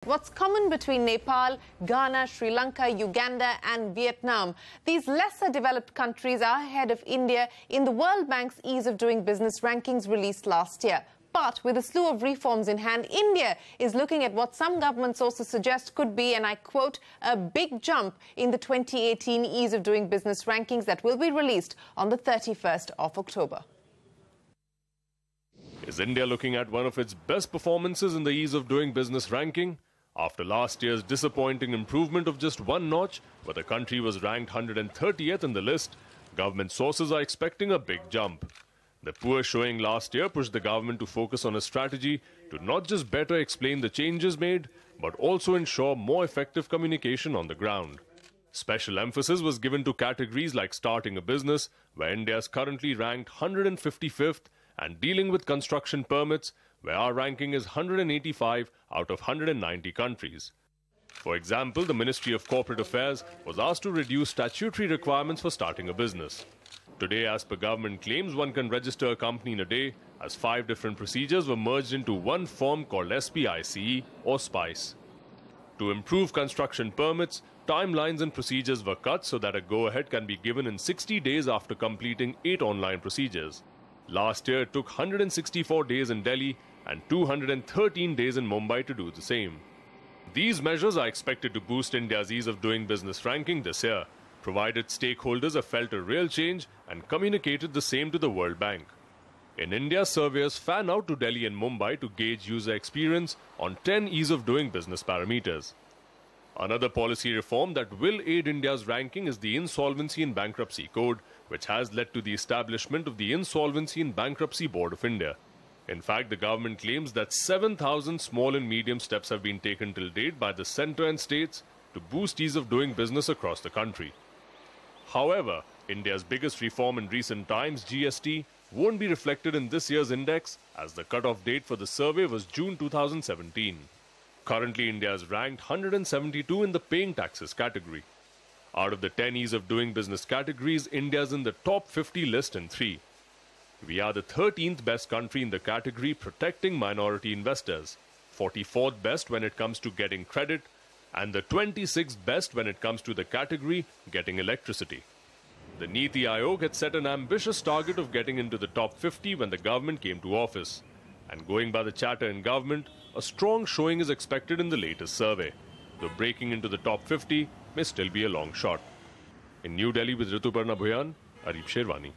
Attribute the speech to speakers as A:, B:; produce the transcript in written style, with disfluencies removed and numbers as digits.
A: What's common between Nepal, Ghana, Sri Lanka, Uganda and Vietnam? These lesser developed countries are ahead of India in the World Bank's Ease of Doing Business rankings released last year. But with a slew of reforms in hand, India is looking at what some government sources suggest could be, and I quote, a big jump in the 2018 Ease of Doing Business rankings that will be released on the 31st of October.
B: Is India looking at one of its best performances in the Ease of Doing Business ranking? After last year's disappointing improvement of just one notch, where the country was ranked 130th in the list, government sources are expecting a big jump. The poor showing last year pushed the government to focus on a strategy to not just better explain the changes made, but also ensure more effective communication on the ground. Special emphasis was given to categories like starting a business, where India is currently ranked 155th, and dealing with construction permits, where our ranking is 185 out of 190 countries. For example, the Ministry of Corporate Affairs was asked to reduce statutory requirements for starting a business. Today, as per government claims, one can register a company in a day, as 5 different procedures were merged into one form called SPICE or SPICE. To improve construction permits, timelines and procedures were cut so that a go-ahead can be given in 60 days after completing 8 online procedures. Last year, it took 164 days in Delhi and 213 days in Mumbai to do the same. These measures are expected to boost India's Ease of Doing Business ranking this year, provided stakeholders have felt a real change and communicated the same to the World Bank. In India, surveyors fan out to Delhi and Mumbai to gauge user experience on 10 Ease of Doing Business parameters. Another policy reform that will aid India's ranking is the Insolvency and Bankruptcy Code, which has led to the establishment of the Insolvency and Bankruptcy Board of India. In fact, the government claims that 7,000 small and medium steps have been taken till date by the centre and states to boost ease of doing business across the country. However, India's biggest reform in recent times, GST, won't be reflected in this year's index, as the cut-off date for the survey was June 2017. Currently, India is ranked 172 in the paying taxes category. Out of the 10 Ease of Doing Business categories, India is in the top 50 list in 3. We are the 13th best country in the category protecting minority investors, 44th best when it comes to getting credit, and the 26th best when it comes to the category getting electricity. The Niti Aayog had set an ambitious target of getting into the top 50 when the government came to office. And going by the chatter in government, a strong showing is expected in the latest survey, though breaking into the top 50 may still be a long shot. In New Delhi with Rituparna Bhuyan, Arif Sherwani.